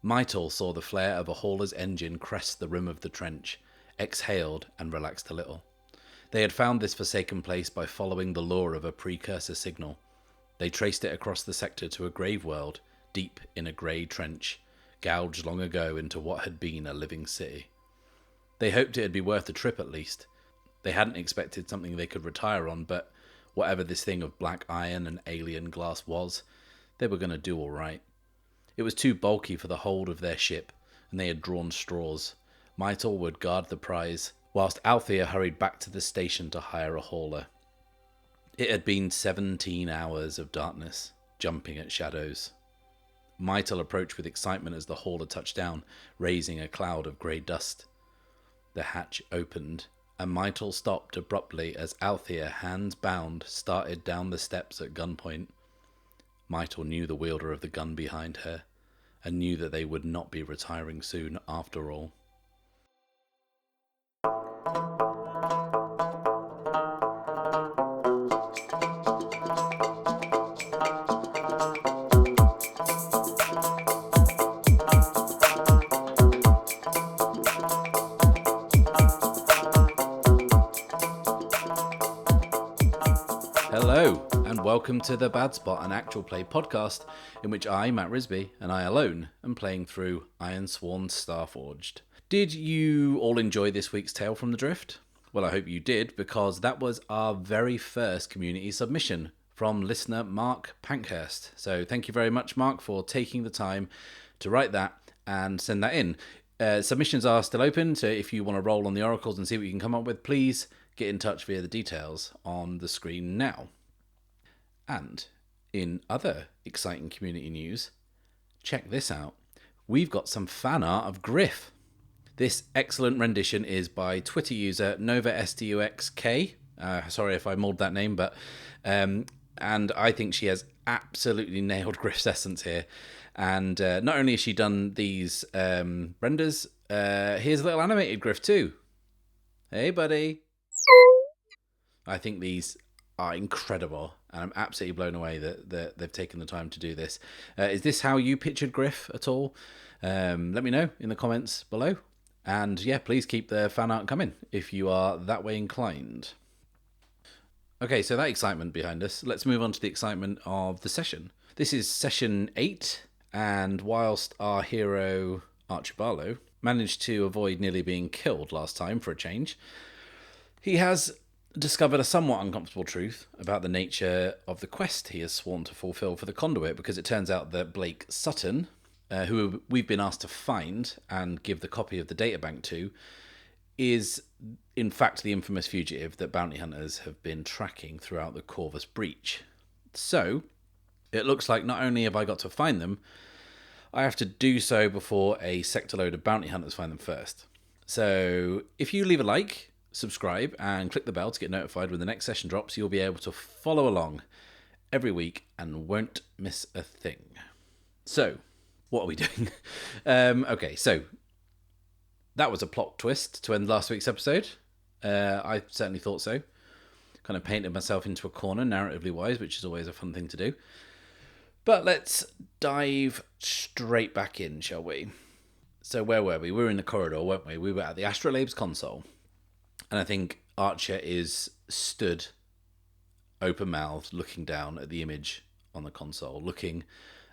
Mytal saw the flare of a hauler's engine crest the rim of the trench, exhaled and relaxed a little. They had found this forsaken place by following the lure of a precursor signal. They traced it across the sector to a grave world, deep in a grey trench, gouged long ago into what had been a living city. They hoped it'd be worth the trip at least. They hadn't expected something they could retire on, but whatever this thing of black iron and alien glass was, they were going to do all right. It was too bulky for the hold of their ship, and they had drawn straws. Mytal would guard the prize, whilst Althea hurried back to the station to hire a hauler. It had been 17 hours of darkness, jumping at shadows. Mytal approached with excitement as the hauler touched down, raising a cloud of grey dust. The hatch opened, and Mytal stopped abruptly as Althea, hands bound, started down the steps at gunpoint. Mytal knew the wielder of the gun behind her, and knew that they would not be retiring soon after all. Hello, and welcome to The Bad Spot, an actual play podcast in which I, Matt Risby, and I alone am playing through Ironsworn Starforged. Did you all enjoy this week's Tale from the Drift? Well, I hope you did, because that was our very first community submission from listener Mark Pankhurst. So thank you very much, Mark, for taking the time to write that and send that in. Submissions are still open, so if you want to roll on the oracles and see what you can come up with, please get in touch via the details on the screen now. And in other exciting community news, check this out. We've got some fan art of Griff. This excellent rendition is by Twitter user NovaSTUXK. Sorry if I mauled that name, but and I think she has absolutely nailed Griff's essence here. And not only has she done these renders, here's a little animated Griff too. Hey, buddy. I think these are incredible, and I'm absolutely blown away that they've taken the time to do this. Is this how you pictured Griff at all? Let me know in the comments below. And yeah, please keep the fan art coming if you are that way inclined. Okay, so that excitement behind us, let's move on to the excitement of the session. This is session 8, and whilst our hero, Archibald, managed to avoid nearly being killed last time for a change, he has discovered a somewhat uncomfortable truth about the nature of the quest he has sworn to fulfill for the conduit, because it turns out that Blake Sutton, who we've been asked to find and give the copy of the databank to, is in fact the infamous fugitive that bounty hunters have been tracking throughout the Corvus breach. So it looks like not only have I got to find them, I have to do so before a sector load of bounty hunters find them first. So if you leave a like, subscribe, and click the bell to get notified when the next session drops, you'll be able to follow along every week and won't miss a thing. So, what are we doing? Okay, so that was a plot twist to end last week's episode. I certainly thought so. Kind of painted myself into a corner, narratively wise, which is always a fun thing to do. But let's dive straight back in, shall we? So where were we? We were in the corridor, weren't we? We were at the Astrolabes console. And I think Archer is stood open-mouthed, looking down at the image on the console, looking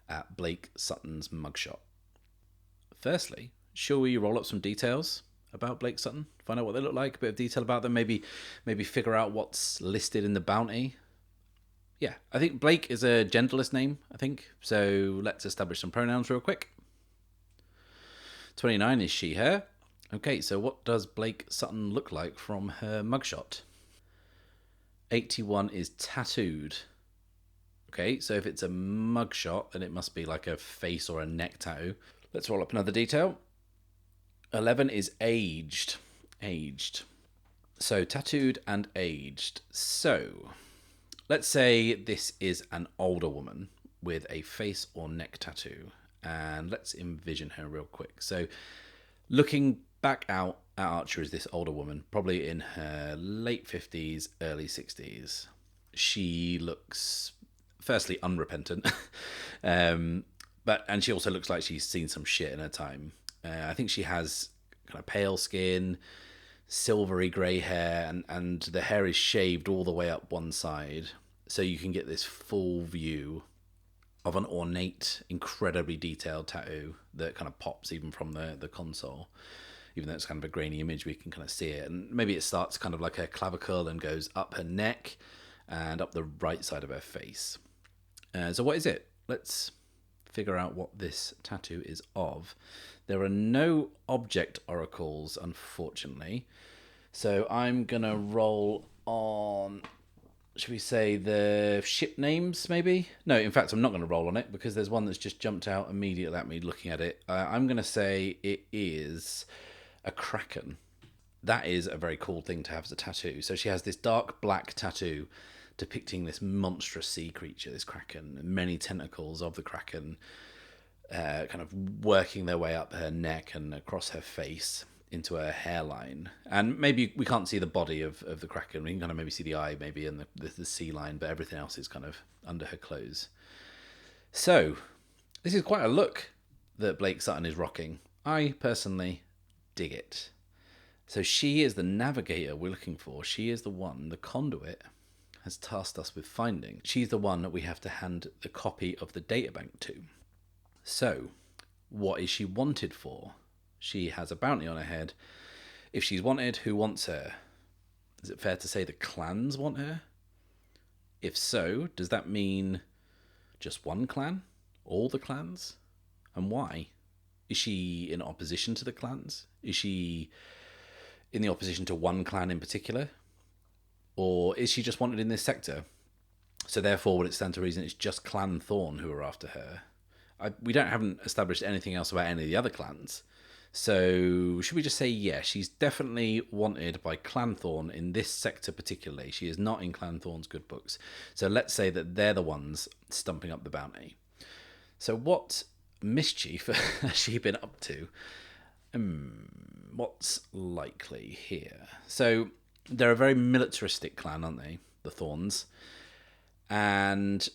at Blake Sutton's mugshot. Firstly, shall we roll up some details about Blake Sutton? Find out what they look like, a bit of detail about them, maybe figure out what's listed in the bounty. Yeah, I think Blake is a genderless name, I think. So let's establish some pronouns real quick. 29 is she, her. Okay, so what does Blake Sutton look like from her mugshot? 81 is tattooed. Okay, so if it's a mugshot, then it must be like a face or a neck tattoo. Let's roll up another detail. 11 is aged. Aged. So tattooed and aged. So let's say this is an older woman with a face or neck tattoo. And let's envision her real quick. So looking back out at Archer is this older woman, probably in her late 50s, early 60s. She looks, firstly, unrepentant, And she also looks like she's seen some shit in her time. I think she has kind of pale skin, silvery grey hair, and the hair is shaved all the way up one side. So you can get this full view of an ornate, incredibly detailed tattoo that kind of pops even from the console. Even though it's kind of a grainy image, we can kind of see it. And maybe it starts kind of like a clavicle and goes up her neck and up the right side of her face. So what is it? Let's figure out what this tattoo is of. There are no object oracles, unfortunately. So I'm going to roll on, should we say, the ship names, maybe? No, in fact, I'm not going to roll on it because there's one that's just jumped out immediately at me looking at it. I'm going to say it is a kraken. That is a very cool thing to have as a tattoo. So she has this dark black tattoo depicting this monstrous sea creature, this kraken, and many tentacles of the kraken kind of working their way up her neck and across her face into her hairline. And maybe we can't see the body of the kraken. We can kind of maybe see the eye maybe and the sea line, but everything else is kind of under her clothes. So this is quite a look that Blake Sutton is rocking. I personally dig it. So she is the navigator we're looking for. She is the one the conduit has tasked us with finding. She's the one that we have to hand the copy of the databank to. So, what is she wanted for? She has a bounty on her head. If she's wanted, who wants her? Is it fair to say the clans want her? If so, does that mean just one clan? All the clans? And why? Is she in opposition to the clans? Is she in the opposition to one clan in particular? Or is she just wanted in this sector? So therefore, would it stand to reason it's just Clan Thorn who are after her? We haven't established anything else about any of the other clans. So should we just say, yeah, she's definitely wanted by Clan Thorn in this sector particularly. She is not in Clan Thorn's good books. So let's say that they're the ones stumping up the bounty. So what mischief has she been up to? What's likely here? So they're a very militaristic clan, aren't they? The Thorns. And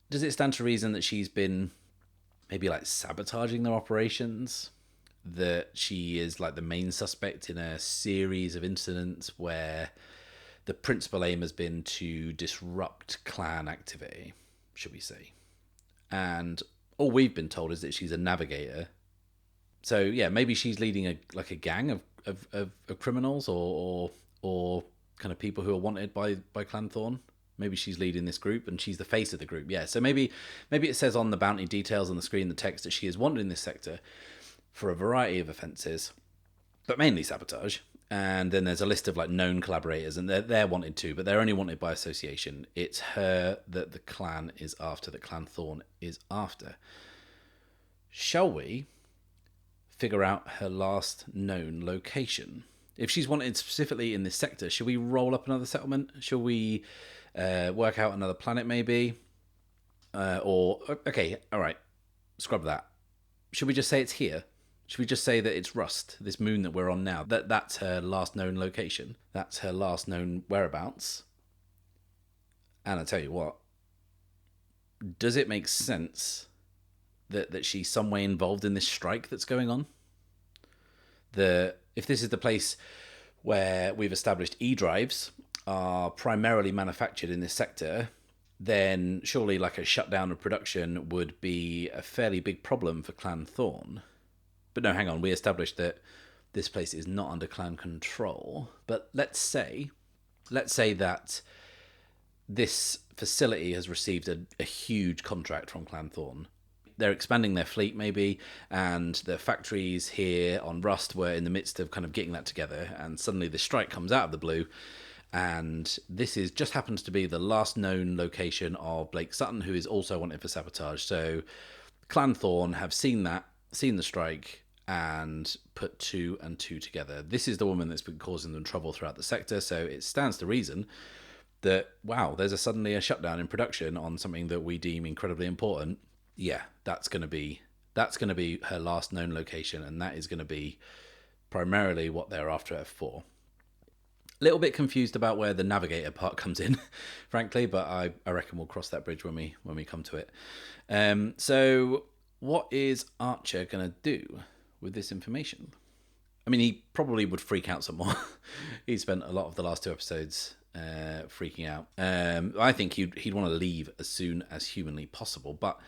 does it stand to reason that she's been maybe like sabotaging their operations? That she is like the main suspect in a series of incidents where the principal aim has been to disrupt clan activity, should we say. And all we've been told is that she's a navigator. So yeah, maybe she's leading a gang of criminals or kind of people who are wanted by Clan Thorn. Maybe she's leading this group and she's the face of the group. Yeah, so maybe it says on the bounty details on the screen, the text, that she is wanted in this sector for a variety of offences, but mainly sabotage. And then there's a list of like known collaborators, and they're wanted too, but they're only wanted by association. It's her that the clan is after, that Clan Thorn is after. Shall we figure out her last known location? If she's wanted specifically in this sector, should we roll up another settlement? Shall we work out another planet maybe? Okay, all right, scrub that. Should we just say it's here? Should we just say that it's Rust, this moon that we're on now? That's her last known location. That's her last known whereabouts. And I tell you what, does it make sense that she's some way involved in this strike that's going on? If this is the place where we've established E-drives are primarily manufactured in this sector, then surely like a shutdown of production would be a fairly big problem for Clan Thorn. But no, hang on, we established that this place is not under clan control. But let's say that this facility has received a huge contract from Clan Thorn. They're expanding their fleet maybe, and the factories here on Rust were in the midst of kind of getting that together, and suddenly this strike comes out of the blue, and this just happens to be the last known location of Blake Sutton, who is also wanted for sabotage. So Clan Thorn have seen the strike, and put two and two together. This is the woman that's been causing them trouble throughout the sector, so it stands to reason that, wow, there's suddenly a shutdown in production on something that we deem incredibly important. Yeah, that's going to be her last known location, and that is going to be primarily what they're after her for. A little bit confused about where the navigator part comes in, frankly, but I reckon we'll cross that bridge when we come to it. So what is Archer going to do with this information? I mean, he probably would freak out some more. He spent a lot of the last 2 episodes freaking out. I think he'd want to leave as soon as humanly possible, but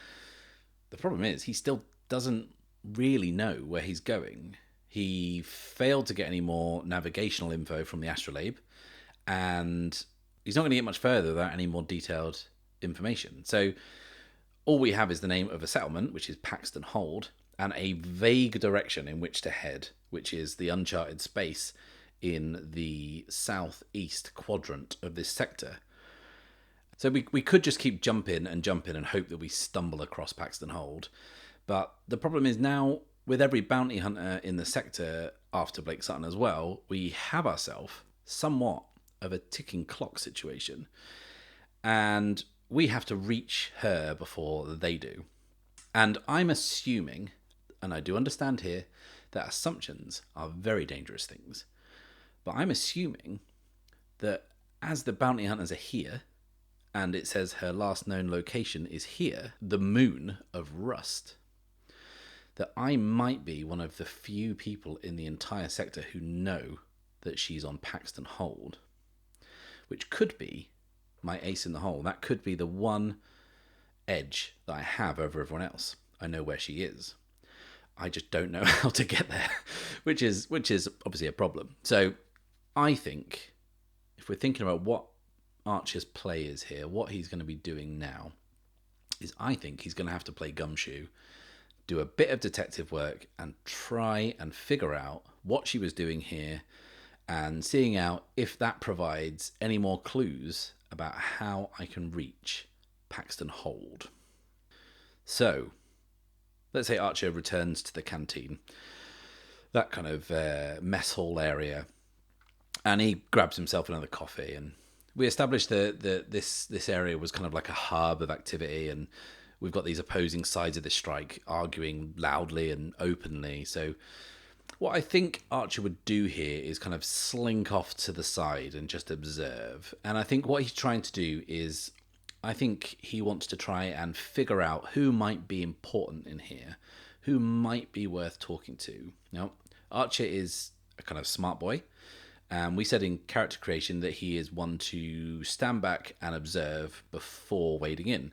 the problem is he still doesn't really know where he's going. He failed to get any more navigational info from the astrolabe, and he's not going to get much further without any more detailed information. So all we have is the name of a settlement, which is Paxton Hold, and a vague direction in which to head, which is the uncharted space in the southeast quadrant of this sector. So we could just keep jumping and hope that we stumble across Paxton Hold. But the problem is now, with every bounty hunter in the sector after Blake Sutton as well, we have ourselves somewhat of a ticking clock situation. And we have to reach her before they do. And I'm assuming, and I do understand here, that assumptions are very dangerous things. But I'm assuming that as the bounty hunters are here, and it says her last known location is here, the moon of Rust, that I might be one of the few people in the entire sector who know that she's on Paxton Hold, which could be my ace in the hole. That could be the one edge that I have over everyone else. I know where she is. I just don't know how to get there, which is obviously a problem. So I think if we're thinking about what Archer's play is here, what he's going to be doing now, is I think he's going to have to play gumshoe, do a bit of detective work, and try and figure out what she was doing here, and seeing out if that provides any more clues about how I can reach Paxton Hold. So, let's say Archer returns to the canteen, that kind of mess hall area, and he grabs himself another coffee. And we established that this area was kind of like a hub of activity, and we've got these opposing sides of the strike arguing loudly and openly. So what I think Archer would do here is kind of slink off to the side and just observe. And I think what he's trying to do is, I think he wants to try and figure out who might be important in here, who might be worth talking to. Now, Archer is a kind of smart boy. And we said in character creation that he is one to stand back and observe before wading in.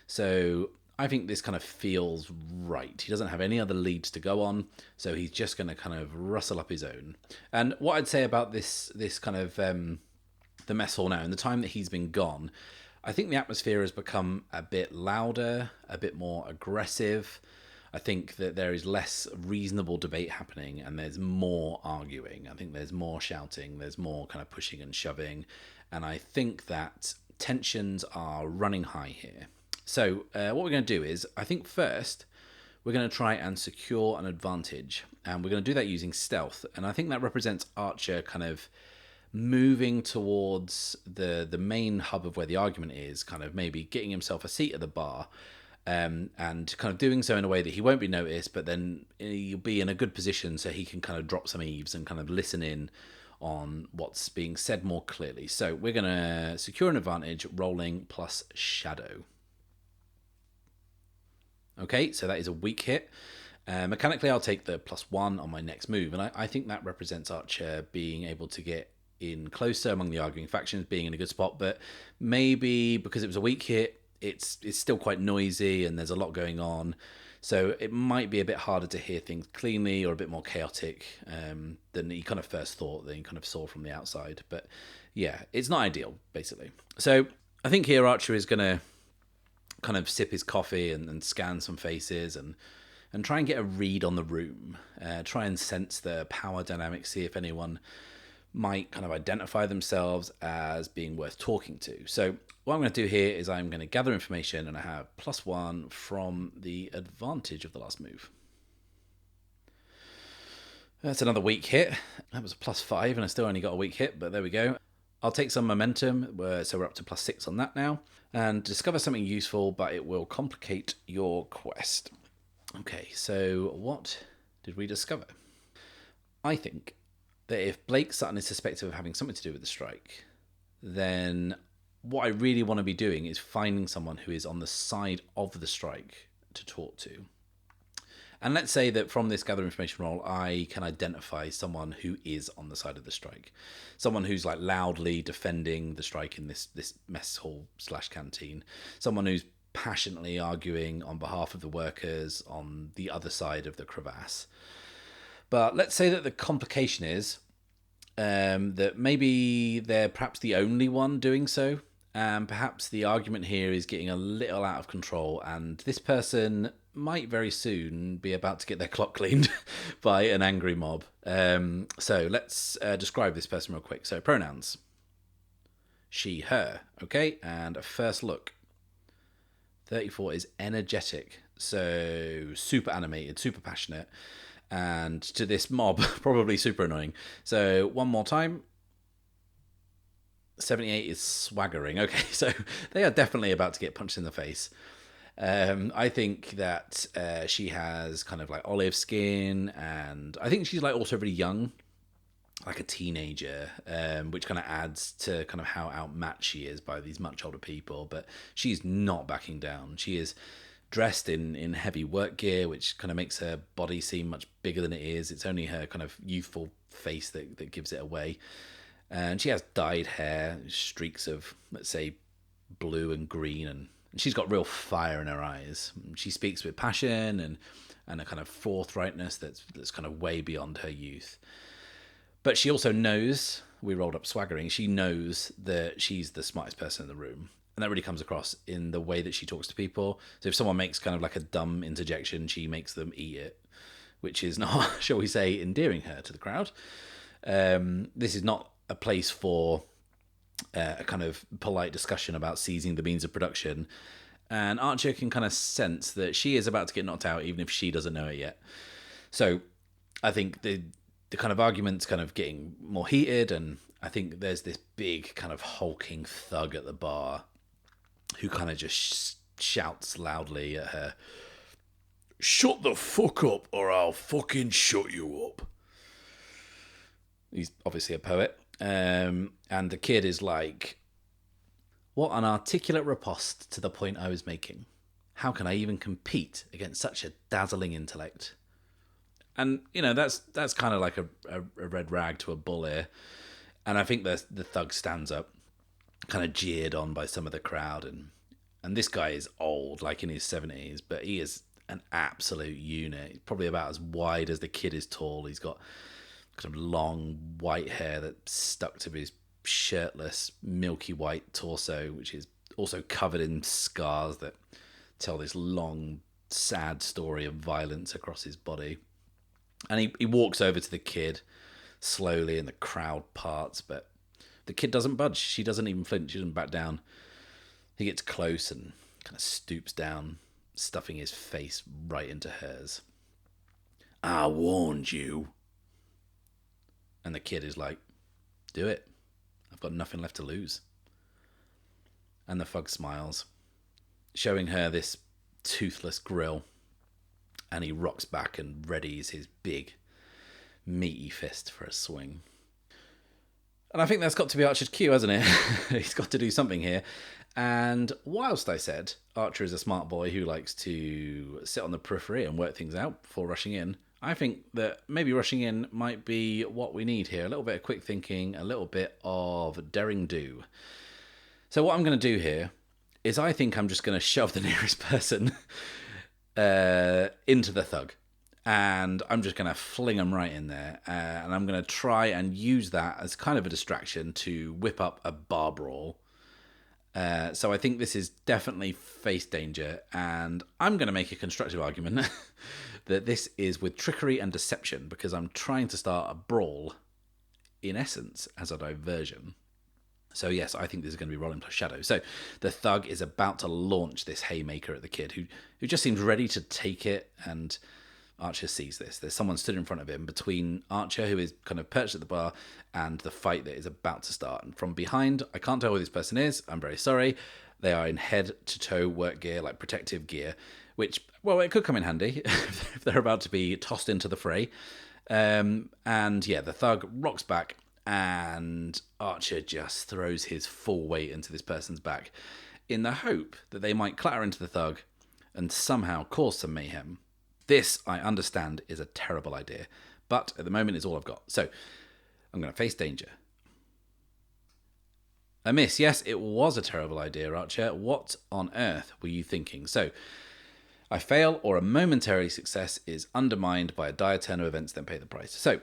So I think this kind of feels right. He doesn't have any other leads to go on, so he's just going to kind of rustle up his own. And what I'd say about this kind of the mess hall now, in the time that he's been gone, I think the atmosphere has become a bit louder, a bit more aggressive. I think that there is less reasonable debate happening, and there's more arguing. I think there's more shouting, there's more kind of pushing and shoving, and I think that tensions are running high here. So what we're going to do is, I think first, we're going to try and secure an advantage, and we're going to do that using stealth, and I think that represents Archer kind of moving towards the main hub of where the argument is, kind of maybe getting himself a seat at the bar, and kind of doing so in a way that he won't be noticed, but then he'll be in a good position so he can kind of drop some eaves and kind of listen in on what's being said more clearly. So we're going to secure an advantage, rolling plus shadow. Okay, so that is a weak hit. Mechanically, I'll take the +1 on my next move, and I think that represents Archer being able to get in closer among the arguing factions, being in a good spot, but maybe because it was a weak hit, it's still quite noisy and there's a lot going on, so it might be a bit harder to hear things cleanly or a bit more chaotic than he kind of first thought, than he kind of saw from the outside. But yeah, it's not ideal, basically. So I think here Archer is going to kind of sip his coffee and scan some faces and try and get a read on the room, try and sense the power dynamics, see if anyone might kind of identify themselves as being worth talking to. So what I'm going to do here is I'm going to gather information, and I have +1 from the advantage of the last move. That's another weak hit. That was a +5, and I still only got a weak hit, but there we go. I'll take some momentum, so we're up to +6 on that now, and discover something useful, but it will complicate your quest. Okay, so what did we discover? I think that if Blake Sutton is suspected of having something to do with the strike, then what I really want to be doing is finding someone who is on the side of the strike to talk to. And let's say that from this gather information roll, I can identify someone who is on the side of the strike. Someone who's like loudly defending the strike in this mess hall / canteen. Someone who's passionately arguing on behalf of the workers on the other side of the crevasse. But let's say that the complication is that maybe they're perhaps the only one doing so. And perhaps the argument here is getting a little out of control, and this person might very soon be about to get their clock cleaned by an angry mob. So let's describe this person real quick. So pronouns. She, her. Okay, and a first look. 34 is energetic. So super animated, super passionate. And to this mob, probably super annoying. So one more time. 78 is swaggering. Okay, so they are definitely about to get punched in the face. I think that she has kind of like olive skin, and I think she's like also really young, like a teenager, which kind of adds to kind of how outmatched she is by these much older people. But she's not backing down. She is dressed in heavy work gear, which kind of makes her body seem much bigger than it is. It's only her kind of youthful face that gives it away. And she has dyed hair, streaks of, let's say, blue and green, and she's got real fire in her eyes. She speaks with passion and a kind of forthrightness that's kind of way beyond her youth. But she also knows, we rolled up swaggering, she knows that she's the smartest person in the room. And that really comes across in the way that she talks to people. So if someone makes kind of like a dumb interjection, she makes them eat it, which is not, shall we say, endearing her to the crowd. This is not a place for a kind of polite discussion about seizing the means of production. And Archer can kind of sense that she is about to get knocked out, even if she doesn't know it yet. So I think the kind of argument's kind of getting more heated, and I think there's this big kind of hulking thug at the bar who kind of just shouts loudly at her, "Shut the fuck up or I'll fucking shut you up." He's obviously a poet. And the kid is like, "What an articulate riposte to the point I was making. How can I even compete against such a dazzling intellect?" And, you know, that's kind of like a red rag to a bull here. And I think the thug stands up, kind of jeered on by some of the crowd. And this guy is old, like in his 70s, but he is an absolute unit. He's probably about as wide as the kid is tall. He's got kind of long white hair that's stuck to his shirtless, milky white torso, which is also covered in scars that tell this long, sad story of violence across his body. And he walks over to the kid slowly, and the crowd parts, but the kid doesn't budge. She doesn't even flinch. She doesn't back down. He gets close and kind of stoops down, stuffing his face right into hers. "I warned you." And the kid is like, "Do it. I've got nothing left to lose." And the thug smiles, showing her this toothless grill. And he rocks back and readies his big, meaty fist for a swing. And I think that's got to be Archer's cue, hasn't it? He's got to do something here. And whilst I said Archer is a smart boy who likes to sit on the periphery and work things out before rushing in, I think that maybe rushing in might be what we need here. A little bit of quick thinking, a little bit of daring do. So what I'm going to do here is I think I'm just going to shove the nearest person into the thug. And I'm just going to fling them right in there. And I'm going to try and use that as kind of a distraction to whip up a bar brawl. So I think this is definitely face danger. And I'm going to make a constructive argument that this is with trickery and deception, because I'm trying to start a brawl, in essence, as a diversion. So yes, I think this is going to be rolling plus shadow. So the thug is about to launch this haymaker at the kid, who just seems ready to take it, and Archer sees this. There's someone stood in front of him between Archer, who is kind of perched at the bar, and the fight that is about to start. And from behind, I can't tell who this person is. I'm very sorry. They are in head-to-toe work gear, like protective gear, which, well, it could come in handy if they're about to be tossed into the fray. And yeah, the thug rocks back, and Archer just throws his full weight into this person's back in the hope that they might clatter into the thug and somehow cause some mayhem. This, I understand, is a terrible idea, but at the moment it's all I've got. So I'm going to face danger. A miss. Yes, it was a terrible idea, Archer. What on earth were you thinking? So I fail, or a momentary success is undermined by a dire turn of events, then pay the price. So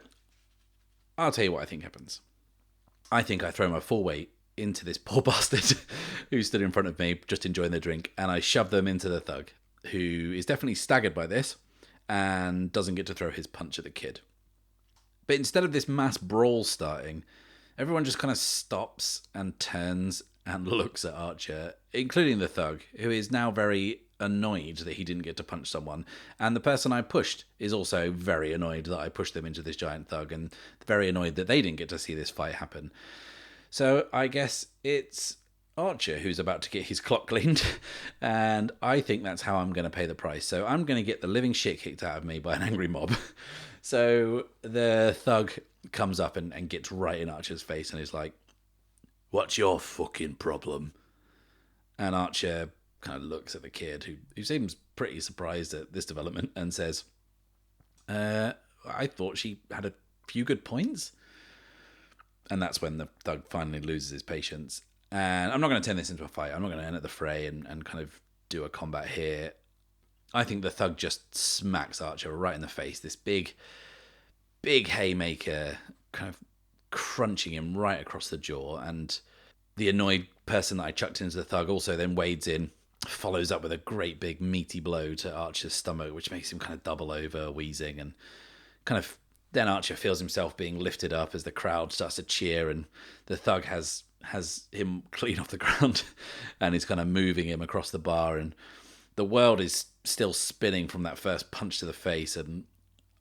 I'll tell you what I think happens. I think I throw my full weight into this poor bastard who stood in front of me, just enjoying their drink, and I shove them into the thug, who is definitely staggered by this and doesn't get to throw his punch at the kid. But instead of this mass brawl starting, everyone just kind of stops and turns and looks at Archer, including the thug, who is now very annoyed that he didn't get to punch someone. And the person I pushed is also very annoyed that I pushed them into this giant thug, and very annoyed that they didn't get to see this fight happen. So I guess it's Archer who's about to get his clock cleaned, and I think that's how I'm going to pay the price. So I'm going to get the living shit kicked out of me by an angry mob. So the thug comes up and gets right in Archer's face and is like, "What's your fucking problem?" And Archer kind of looks at the kid, who seems pretty surprised at this development, and says, I thought she had a few good points. And that's when the thug finally loses his patience. And I'm not going to turn this into a fight. I'm not going to enter the fray and kind of do a combat here. I think the thug just smacks Archer right in the face. This big haymaker kind of crunching him right across the jaw. And the annoyed person that I chucked into the thug also then wades in, follows up with a great big meaty blow to Archer's stomach, which makes him kind of double over, wheezing, and kind of then Archer feels himself being lifted up as the crowd starts to cheer, and the thug has him clean off the ground and he's kind of moving him across the bar, and the world is still spinning from that first punch to the face, and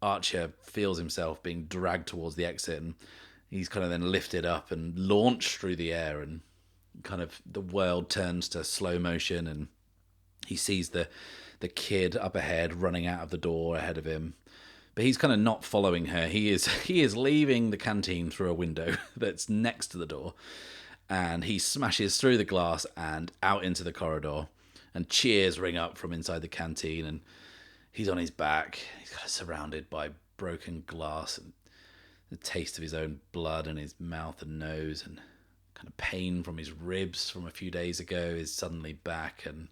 Archer feels himself being dragged towards the exit, and he's kind of then lifted up and launched through the air, and kind of the world turns to slow motion, and he sees the kid up ahead running out of the door ahead of him. But he's kind of not following her. He is leaving the canteen through a window that's next to the door, and he smashes through the glass and out into the corridor, and cheers ring up from inside the canteen, and he's on his back. He's kind of surrounded by broken glass, and the taste of his own blood in his mouth and nose, and kind of pain from his ribs from a few days ago is suddenly back, and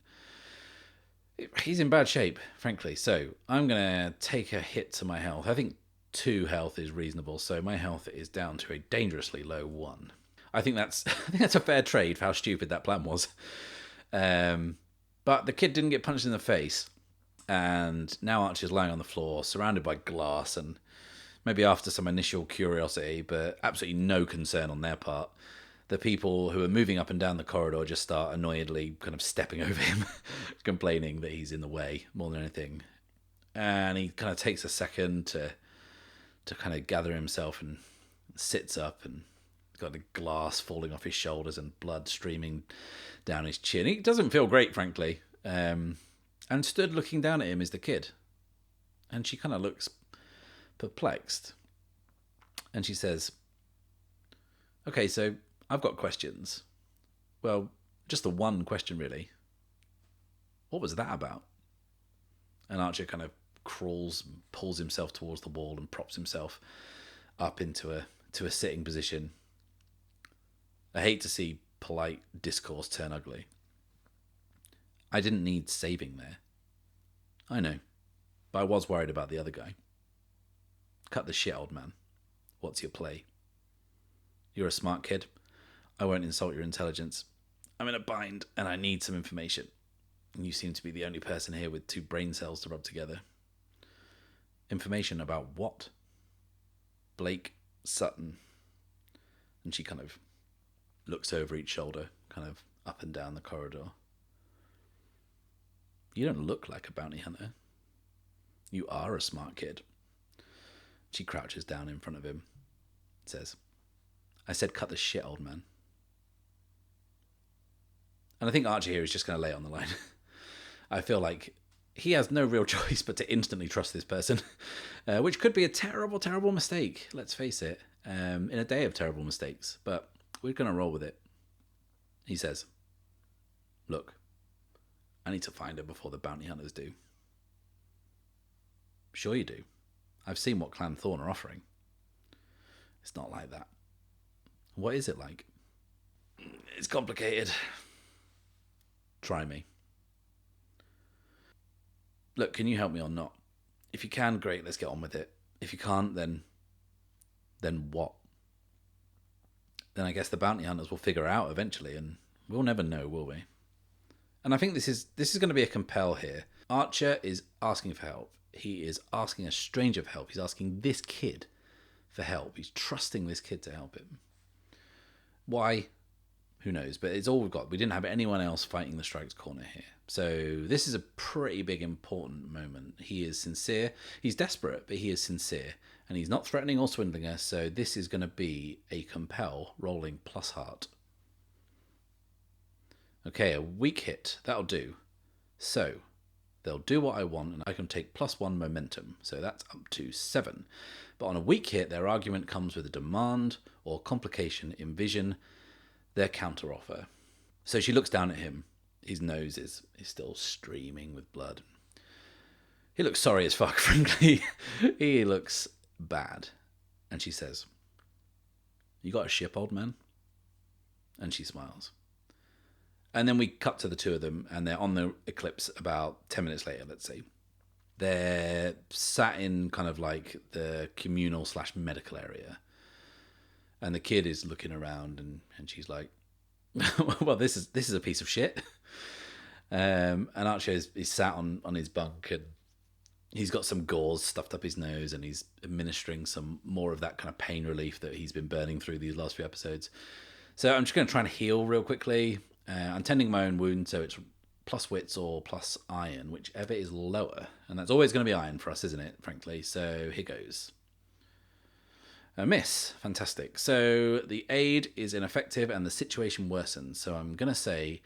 he's in bad shape, frankly. So I'm going to take a hit to my health. I think 2 health is reasonable, so my health is down to a dangerously low 1. I think that's a fair trade for how stupid that plan was. But the kid didn't get punched in the face, and now Archer's lying on the floor, surrounded by glass, and maybe after some initial curiosity, but absolutely no concern on their part, the people who are moving up and down the corridor just start annoyedly kind of stepping over him, complaining that he's in the way more than anything. And he kind of takes a second to kind of gather himself and sits up, and got the glass falling off his shoulders and blood streaming down his chin. He doesn't feel great, frankly. And stood looking down at him is the kid. And she kind of looks perplexed. And she says, "Okay, so I've got questions." Well, just the one question, really. What was that about? And Archer kind of crawls, pulls himself towards the wall and props himself up into a sitting position. I hate to see polite discourse turn ugly. I didn't need saving there. I know, but I was worried about the other guy. Cut the shit, old man. What's your play? You're a smart kid. I won't insult your intelligence. I'm in a bind, and I need some information. And you seem to be the only person here with 2 brain cells to rub together. Information about what? Blake Sutton. And she kind of looks over each shoulder, kind of up and down the corridor. You don't look like a bounty hunter. You are a smart kid. She crouches down in front of him, says, "I said cut the shit, old man." And I think Archer here is just going to lay it on the line. I feel like he has no real choice but to instantly trust this person, which could be a terrible, terrible mistake, let's face it, in a day of terrible mistakes. But we're going to roll with it. He says, "Look, I need to find her before the bounty hunters do." Sure you do. I've seen what Clan Thorn are offering. It's not like that. What is it like? It's complicated. Try me. Look, can you help me or not? If you can, great, let's get on with it. If you can't, then what? Then I guess the bounty hunters will figure it out eventually, and we'll never know, will we? And I think this is going to be a compel here. Archer is asking for help. He is asking a stranger for help. He's asking this kid for help. He's trusting this kid to help him. Why? Who knows? But it's all we've got. We didn't have anyone else fighting the Strike's corner here. So this is a pretty big, important moment. He is sincere. He's desperate, but he is sincere. And he's not threatening or swindling us. So this is going to be a compel rolling plus heart. Okay, a weak hit. That'll do. So they'll do what I want, and I can take +1 momentum. So that's up to 7. But on a weak hit, their argument comes with a demand or complication. Envision their counteroffer. So she looks down at him. His nose is still streaming with blood. He looks sorry as fuck, frankly. He looks bad. And she says, "You got a ship, old man?" And she smiles. And then we cut to the two of them, and they're on the Eclipse about 10 minutes later, let's say. They're sat in kind of like the communal/medical area. And the kid is looking around, and she's like, "Well, this is a piece of shit." And Archer is sat on his bunk, and he's got some gauze stuffed up his nose, and he's administering some more of that kind of pain relief that he's been burning through these last few episodes. So I'm just going to try and heal real quickly. I'm tending my own wound, so it's plus wits or plus iron, whichever is lower. And that's always going to be iron for us, isn't it, frankly? So here goes. A miss. Fantastic. So the aid is ineffective and the situation worsens. So I'm going to say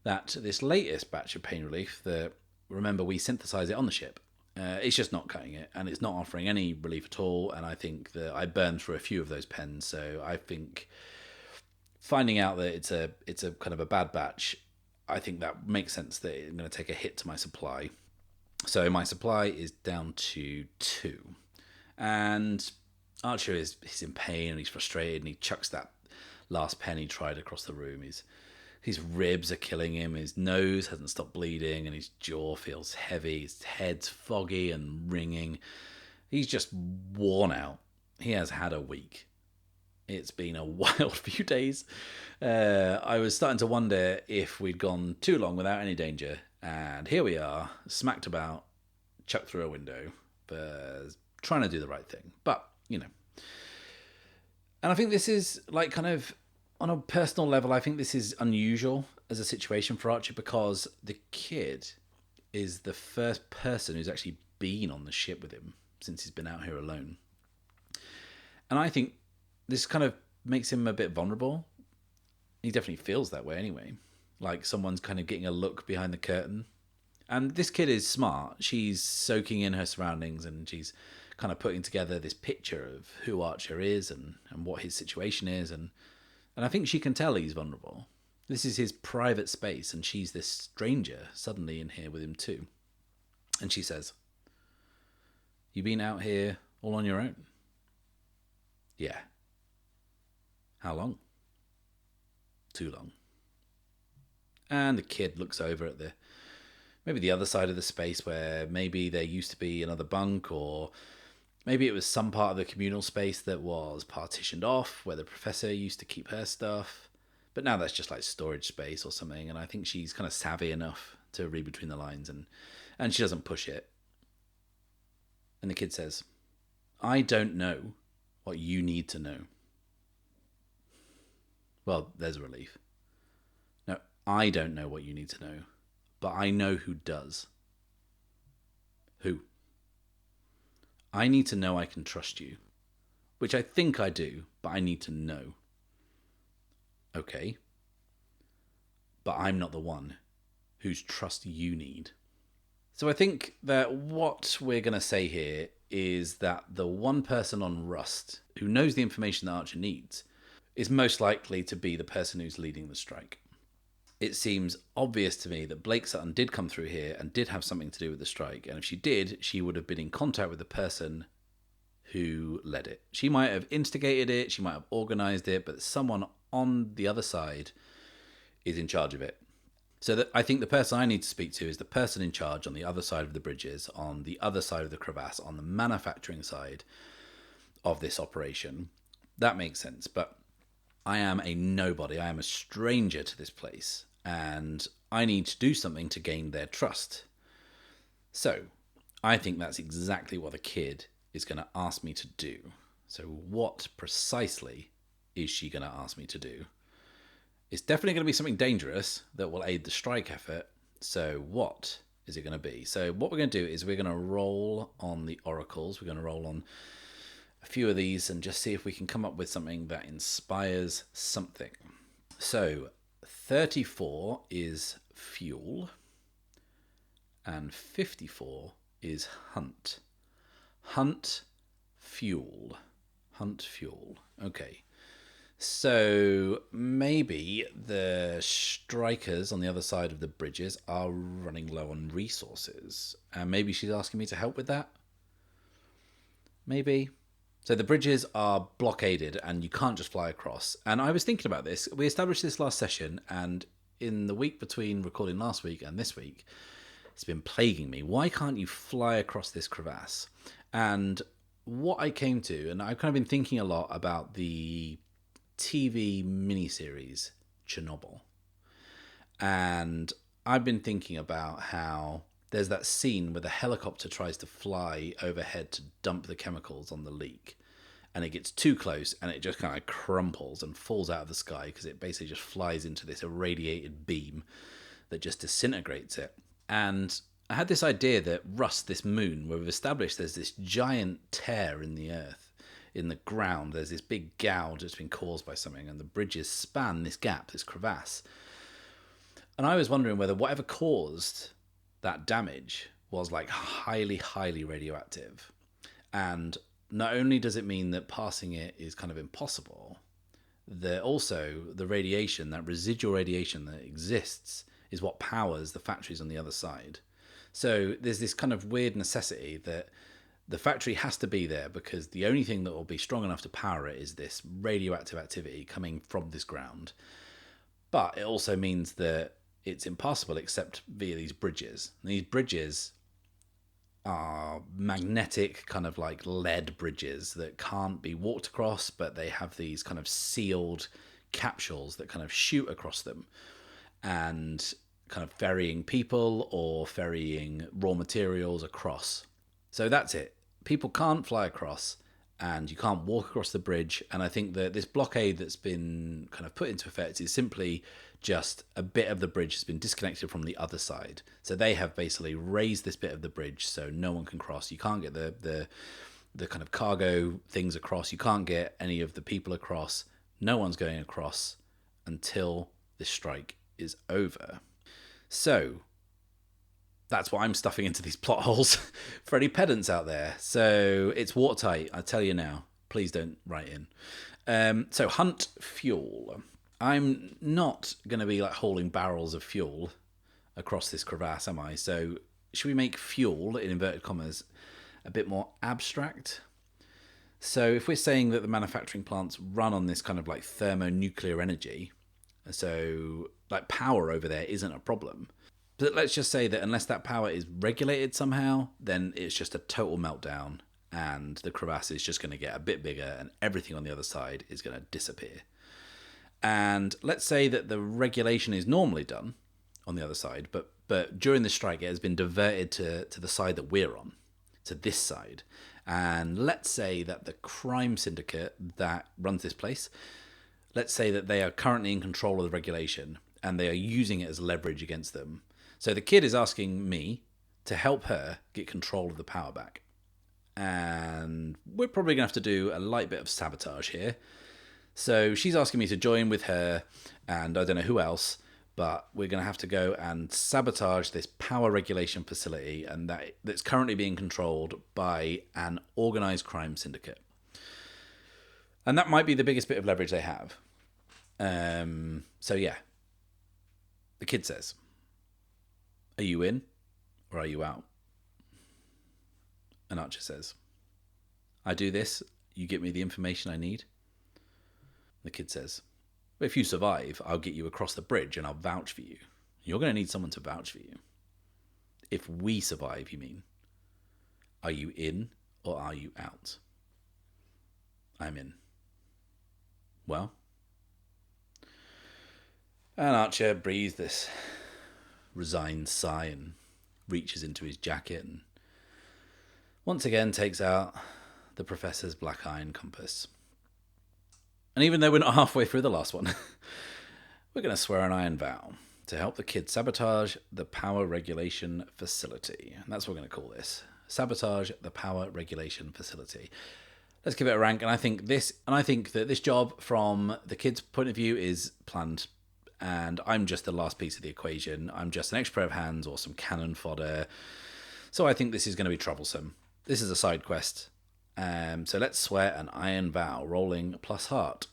that this latest batch of pain relief, remember we synthesize it on the ship, it's just not cutting it, and it's not offering any relief at all. And I think that I burned through a few of those pens, so I think finding out that it's a kind of a bad batch, I think that makes sense that I'm going to take a hit to my supply. So my supply is down to 2. And Archer he's in pain and he's frustrated, and he chucks that last pen he tried across the room. His ribs are killing him, his nose hasn't stopped bleeding, and his jaw feels heavy, his head's foggy and ringing. He's just worn out. He has had a week. It's been a wild few days. I was starting to wonder if we'd gone too long without any danger. And here we are, smacked about, chucked through a window, trying to do the right thing. But, And I think this is, like, kind of, on a personal level, I think this is unusual as a situation for Archer, because the kid is the first person who's actually been on the ship with him since he's been out here alone. And I think this kind of makes him a bit vulnerable. He definitely feels that way anyway. Like someone's kind of getting a look behind the curtain. And this kid is smart. She's soaking in her surroundings, and she's kind of putting together this picture of who Archer is and what his situation is. And I think she can tell he's vulnerable. This is his private space, and she's this stranger suddenly in here with him too. And she says, "You been out here all on your own?" "Yeah." "How long?" "Too long." And the kid looks over at maybe the other side of the space, where maybe there used to be another bunk, or maybe it was some part of the communal space that was partitioned off, where the professor used to keep her stuff. But now that's just like storage space or something. And I think she's kind of savvy enough to read between the lines, and she doesn't push it. And the kid says, "I don't know what you need to know." Well, there's a relief. "No, I don't know what you need to know, but I know who does." "Who?" "I need to know I can trust you, which I think I do, but I need to know." "Okay, but I'm not the one whose trust you need." So I think that what we're going to say here is that the one person on Rust who knows the information that Archer needs is most likely to be the person who's leading the strike. it seems obvious to me that Blake Sutton did come through here and did have something to do with the strike. And if she did, she would have been in contact with the person who led it. She might have instigated it, she might have organised it, but someone on the other side is in charge of it. So I think the person I need to speak to is the person in charge on the other side of the bridges, on the other side of the crevasse, on the manufacturing side of this operation. That makes sense, but I am a nobody. I am a stranger to this place, and I need to do something to gain their trust. So I think that's exactly what the kid is going to ask me to do. So what precisely is she going to ask me to do? It's definitely going to be something dangerous that will aid the strike effort. So what is it going to be? So what we're going to do is we're going to roll on the oracles. We're going to roll on a few of these and just see if we can come up with something that inspires something. So 34 is fuel and 54 is hunt. Hunt, fuel. Hunt, fuel. Okay. So maybe the strikers on the other side of the bridges are running low on resources. And maybe she's asking me to help with that. Maybe. So the bridges are blockaded and you can't just fly across. And I was thinking about this. We established this last session, and in the week between recording last week and this week, it's been plaguing me. Why can't you fly across this crevasse? And what I came to, and I've kind of been thinking a lot about the TV miniseries Chernobyl. And I've been thinking about how there's that scene where the helicopter tries to fly overhead to dump the chemicals on the leak, and it gets too close and it just kind of crumples and falls out of the sky because it basically just flies into this irradiated beam that just disintegrates it. And I had this idea that Rust, this moon, where we've established there's this giant tear in the earth, in the ground, there's this big gouge that's been caused by something, and the bridges span this gap, this crevasse. And I was wondering whether whatever caused that damage was like highly, highly radioactive. And not only does it mean that passing it is kind of impossible, that also the radiation, that residual radiation that exists, is what powers the factories on the other side. So there's this kind of weird necessity that the factory has to be there because the only thing that will be strong enough to power it is this radioactive activity coming from this ground. But it also means that it's impossible except via these bridges. And these bridges are magnetic, kind of like lead bridges that can't be walked across, but they have these kind of sealed capsules that kind of shoot across them and kind of ferrying people or ferrying raw materials across. So that's it. People can't fly across and you can't walk across the bridge. And I think that this blockade that's been kind of put into effect is simply just a bit of the bridge has been disconnected from the other side. So they have basically raised this bit of the bridge so no one can cross. You can't get the kind of cargo things across. You can't get any of the people across. No one's going across until this strike is over. So that's what I'm stuffing into these plot holes for any pedants out there. So it's watertight, I tell you now. Please don't write in. So hunt fuel. I'm not going to be like hauling barrels of fuel across this crevasse, am I? So should we make fuel, in inverted commas, a bit more abstract? So if we're saying that the manufacturing plants run on this kind of like thermonuclear energy, so like power over there isn't a problem. But let's just say that unless that power is regulated somehow, then it's just a total meltdown and the crevasse is just going to get a bit bigger and everything on the other side is going to disappear. And let's say that the regulation is normally done on the other side, but during the strike it has been diverted to the side that we're on, to this side. And let's say that the crime syndicate that runs this place, let's say that they are currently in control of the regulation and they are using it as leverage against them. So the kid is asking me to help her get control of the power back. And we're probably going to have to do a light bit of sabotage here. So she's asking me to join with her and I don't know who else, but we're going to have to go and sabotage this power regulation facility and that's currently being controlled by an organised crime syndicate. And that might be the biggest bit of leverage they have. So yeah. The kid says, "Are you in or are you out?" And Archer says, "I do this, you get me the information I need." The kid says, "Well, if you survive, I'll get you across the bridge and I'll vouch for you. You're going to need someone to vouch for you." "If we survive, you mean? Are you in or are you out?" "I'm in." "Well?" And Archer breathes this resigned sigh and reaches into his jacket and once again takes out the professor's black iron compass. And even though we're not halfway through the last one, we're going to swear an iron vow to help the kid sabotage the power regulation facility. And that's what we're going to call this. Sabotage the power regulation facility. Let's give it a rank. And I think that this job from the kid's point of view is planned. And I'm just the last piece of the equation. I'm just an extra pair of hands or some cannon fodder. So I think this is going to be troublesome. This is a side quest. So let's swear an iron vow, rolling plus heart.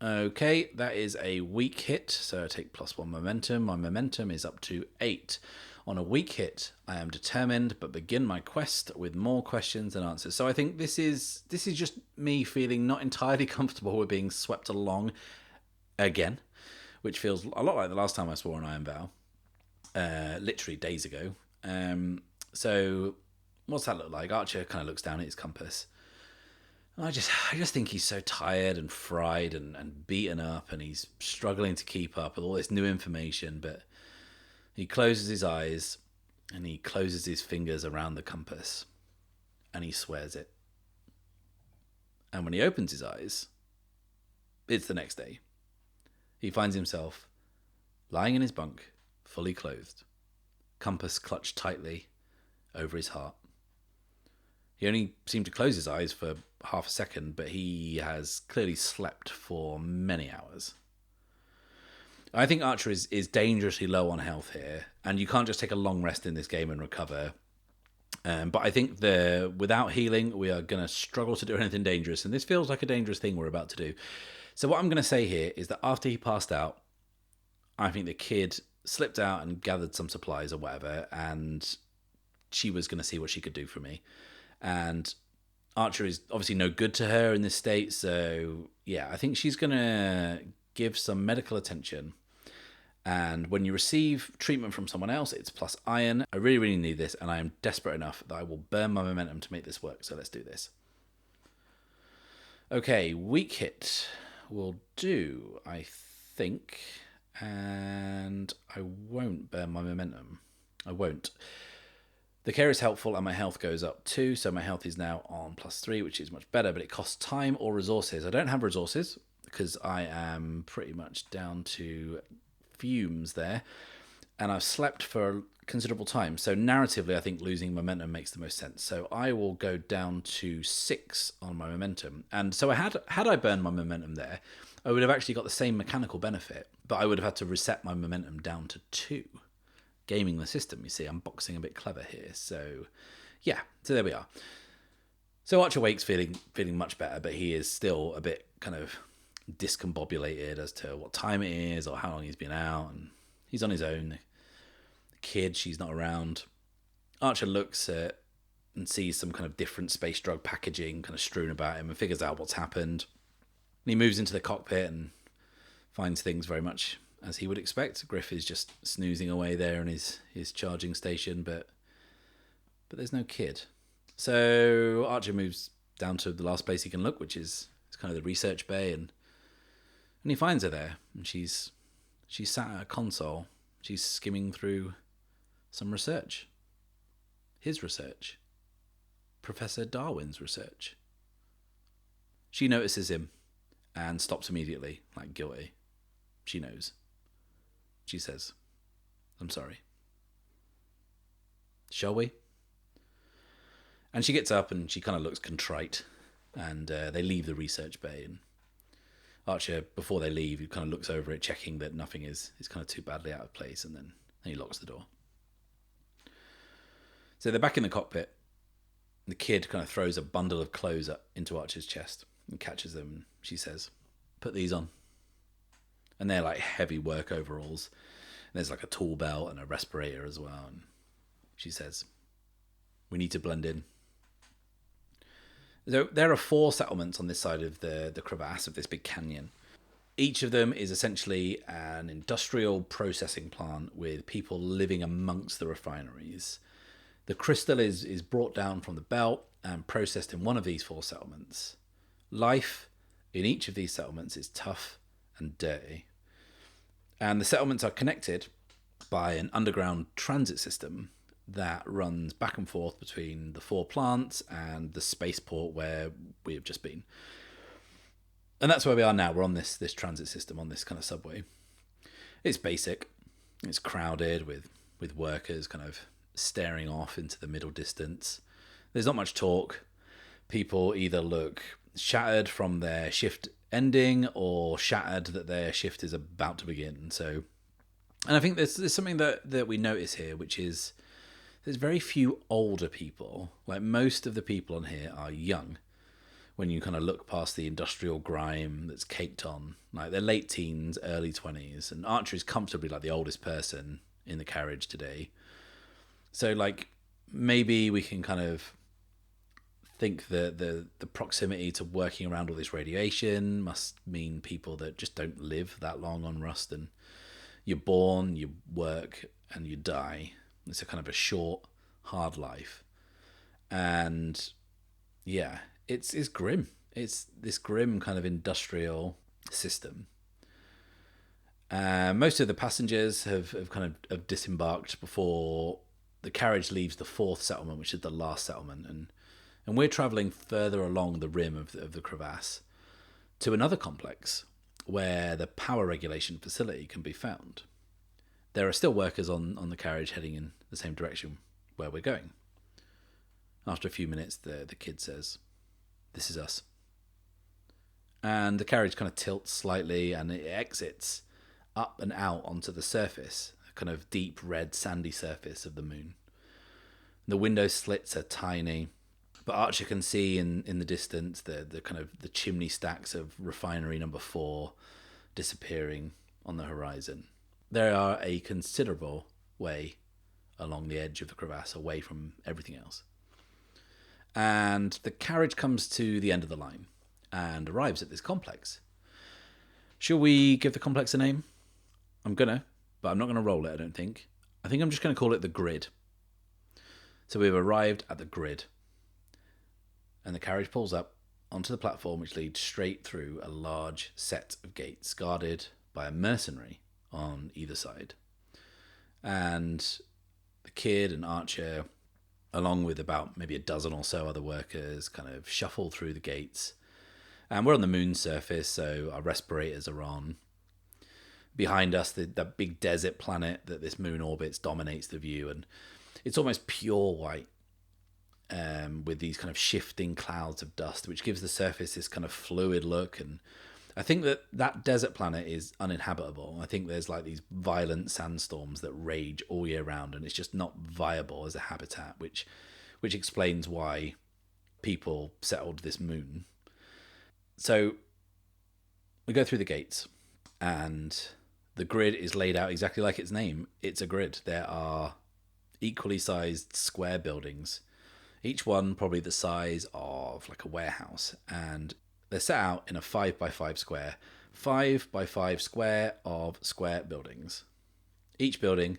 Okay, that is a weak hit, so I take +1 momentum. My momentum is up to 8. On a weak hit, I am determined, but begin my quest with more questions than answers. So I think this is just me feeling not entirely comfortable with being swept along again, which feels a lot like the last time I swore an iron vow, literally days ago. So what's that look like? Archer kind of looks down at his compass. And I just think he's so tired and fried and beaten up, and he's struggling to keep up with all this new information. But he closes his eyes and he closes his fingers around the compass and he swears it. And when he opens his eyes, it's the next day. He finds himself lying in his bunk, fully clothed, compass clutched tightly over his heart. He only seemed to close his eyes for half a second, but he has clearly slept for many hours. I think Archer is dangerously low on health here, and you can't just take a long rest in this game and recover. But I think without healing, we are going to struggle to do anything dangerous, and this feels like a dangerous thing we're about to do. So what I'm going to say here is that after he passed out, I think the kid slipped out and gathered some supplies or whatever, and she was going to see what she could do for me. And Archer is obviously no good to her in this state, so yeah, I think she's going to give some medical attention. And when you receive treatment from someone else, it's plus iron. I really, really need this, and I am desperate enough that I will burn my momentum to make this work, so let's do this. Okay, weak hit will do, I think, and I won't burn my momentum. I won't. The care is helpful and my health goes up too, so my health is now on +3, which is much better, but it costs time or resources. I don't have resources because I am pretty much down to fumes there, and I've slept for a considerable time. So narratively, I think losing momentum makes the most sense. So I will go down to 6 on my momentum. And so had I burned my momentum there, I would have actually got the same mechanical benefit, but I would have had to reset my momentum down to 2. Gaming the system, you see, I'm boxing a bit clever here. So yeah, so there we are. So Archer wakes feeling much better, but he is still a bit kind of discombobulated as to what time it is or how long he's been out, and he's on his own. The kid, she's not around. Archer looks at and sees some kind of different space drug packaging kind of strewn about him and figures out what's happened. And he moves into the cockpit and finds things very much as he would expect. Griff is just snoozing away there in his charging station, but there's no kid. So Archer moves down to the last place he can look, which is kind of the research bay, and he finds her there, and she's sat at a console. She's skimming through some research. His research. Professor Darwin's research. She notices him and stops immediately, like guilty. She knows. She says, "I'm sorry. Shall we?" And she gets up and she kind of looks contrite, and they leave the research bay, and Archer, before they leave, he kind of looks over it, checking that nothing is kind of too badly out of place, and then he locks the door. So they're back in the cockpit. The kid kind of throws a bundle of clothes up into Archer's chest and catches them. She says, "Put these on." And they're like heavy work overalls. And there's like a tool belt and a respirator as well. And she says, "We need to blend in." So there are 4 settlements on this side of the crevasse of this big canyon. Each of them is essentially an industrial processing plant with people living amongst the refineries. The crystal is brought down from the belt and processed in one of these 4 settlements. Life in each of these settlements is tough and dirty. And the settlements are connected by an underground transit system that runs back and forth between the 4 plants and the spaceport where we have just been. And that's where we are now. We're on this transit system, on this kind of subway. It's basic. It's crowded with workers kind of staring off into the middle distance. There's not much talk. People either look shattered from their shift ending or shattered that their shift is about to begin. So, and I think there's something that we notice here, which is there's very few older people. Like, most of the people on here are young. When you kind of look past the industrial grime that's caked on, like they're late teens, early 20s, and Archer is comfortably like the oldest person in the carriage today. So like maybe we can kind of think that the proximity to working around all this radiation must mean people that just don't live that long on Rust, and you're born, you work, and you die. It's a kind of a short, hard life. And yeah, it's grim. It's this grim kind of industrial system. Most of the passengers have kind of disembarked before the carriage leaves the 4th settlement, which is the last settlement, and we're travelling further along the rim of the crevasse to another complex where the power regulation facility can be found. There are still workers on the carriage heading in the same direction where we're going. After a few minutes, the kid says, "This is us." And the carriage kind of tilts slightly and it exits up and out onto the surface, a kind of deep red sandy surface of the moon. The window slits are tiny, but Archer can see in the distance the kind of the chimney stacks of refinery number 4 disappearing on the horizon. There are a considerable way along the edge of the crevasse, away from everything else. And the carriage comes to the end of the line and arrives at this complex. Shall we give the complex a name? I'm gonna, but I'm not gonna roll it, I don't think. I think I'm just gonna call it the grid. So we've arrived at the grid. And the carriage pulls up onto the platform, which leads straight through a large set of gates guarded by a mercenary on either side. And the kid and Archer, along with about maybe a dozen or so other workers, kind of shuffle through the gates. And we're on the moon's surface, so our respirators are on. Behind us, that big desert planet that this moon orbits dominates the view, and it's almost pure white, with these kind of shifting clouds of dust, which gives the surface this kind of fluid look. And I think that desert planet is uninhabitable. I think there's like these violent sandstorms that rage all year round, and it's just not viable as a habitat, which explains why people settled this moon. So we go through the gates, and the grid is laid out exactly like its name. It's a grid. There are equally sized square buildings, each one probably the size of like a warehouse, and they're set out in a 5x5 square, 5x5 square of square buildings. Each building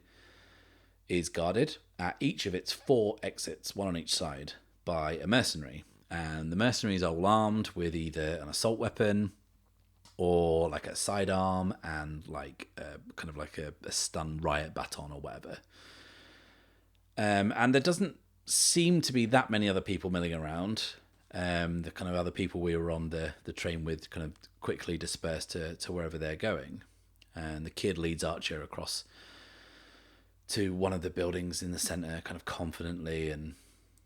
is guarded at each of its 4 exits, one on each side, by a mercenary. And the mercenaries are all armed with either an assault weapon or like a sidearm and like kind of like a stun riot baton or whatever. And there doesn't seem to be that many other people milling around. The kind of other people we were on the train with kind of quickly dispersed to wherever they're going. And the kid leads Archer across to one of the buildings in the centre kind of confidently, and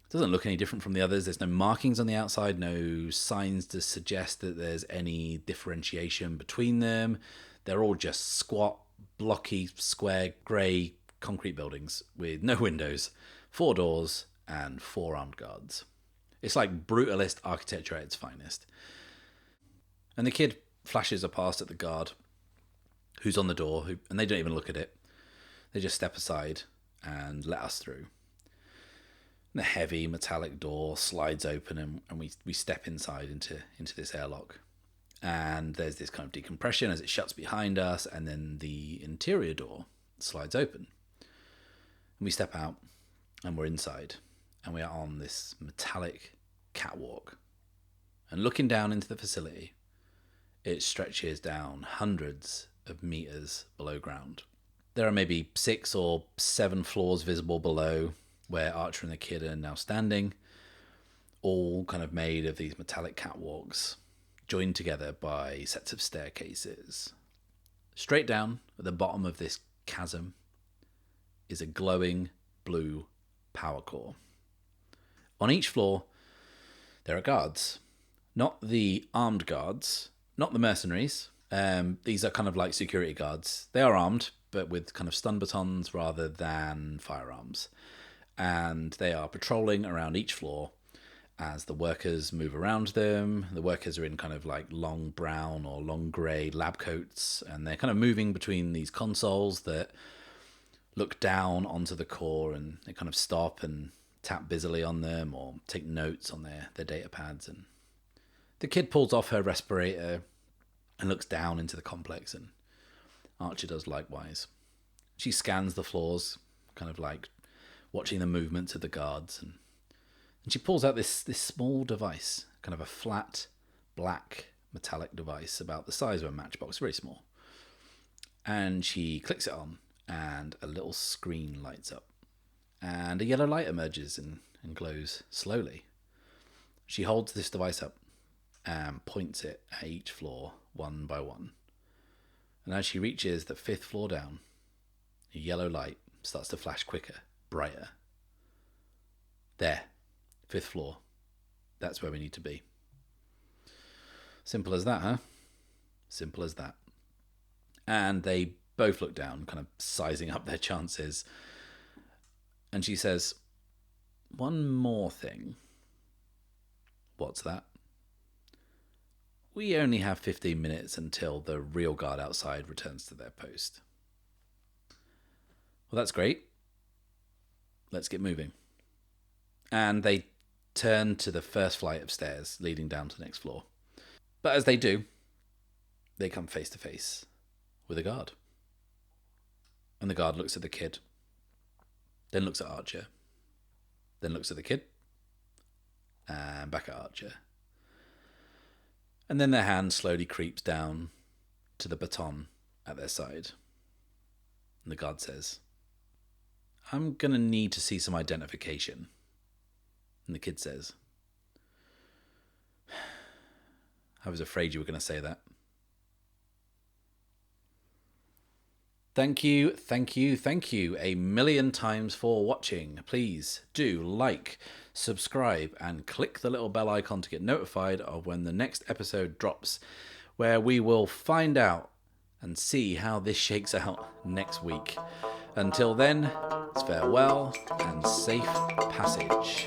it doesn't look any different from the others. There's no markings on the outside, no signs to suggest that there's any differentiation between them. They're all just squat, blocky, square, grey concrete buildings with no windows, 4 doors, and 4 armed guards. It's like brutalist architecture at its finest. And the kid flashes a past at the guard who's on the door, and they don't even look at it. They just step aside and let us through. And the heavy metallic door slides open, and we step inside into this airlock. And there's this kind of decompression as it shuts behind us, and then the interior door slides open. And we step out, and we're inside, and we are on this metallic catwalk. And looking down into the facility, it stretches down hundreds of meters below ground. There are maybe 6 or 7 floors visible below where Archer and the kid are now standing, all kind of made of these metallic catwalks, joined together by sets of staircases. Straight down at the bottom of this chasm is a glowing blue power core. On each floor, there are guards. Not the armed guards, not the mercenaries. These are kind of like security guards. They are armed, but with kind of stun batons rather than firearms. And they are patrolling around each floor as the workers move around them. The workers are in kind of like long brown or long grey lab coats, and they're kind of moving between these consoles that look down onto the core, and they kind of stop and tap busily on them or take notes on their data pads. And the kid pulls off her respirator and looks down into the complex, and Archer does likewise. She scans the floors, kind of like watching the movements of the guards, and she pulls out this small device, kind of a flat, black, metallic device about the size of a matchbox, very small. And she clicks it on, and a little screen lights up, and a yellow light emerges and glows slowly. She holds this device up and points it at each floor, one by one. And as she reaches the 5th floor down, a yellow light starts to flash quicker, brighter. There, 5th floor. That's where we need to be. Simple as that, huh? Simple as that. And they both look down, kind of sizing up their chances. And she says, "One more thing." "What's that?" "We only have 15 minutes until the real guard outside returns to their post." "Well, that's great. Let's get moving." And they turn to the first flight of stairs leading down to the next floor. But as they do, they come face to face with a guard. And the guard looks at the kid, then looks at Archer, then looks at the kid, and back at Archer. And then their hand slowly creeps down to the baton at their side. And the guard says, "I'm going to need to see some identification." And the kid says, "I was afraid you were going to say that." Thank you a million times for watching. Please do like, subscribe, and click the little bell icon to get notified of when the next episode drops, where we will find out and see how this shakes out next week. Until then, it's farewell and safe passage.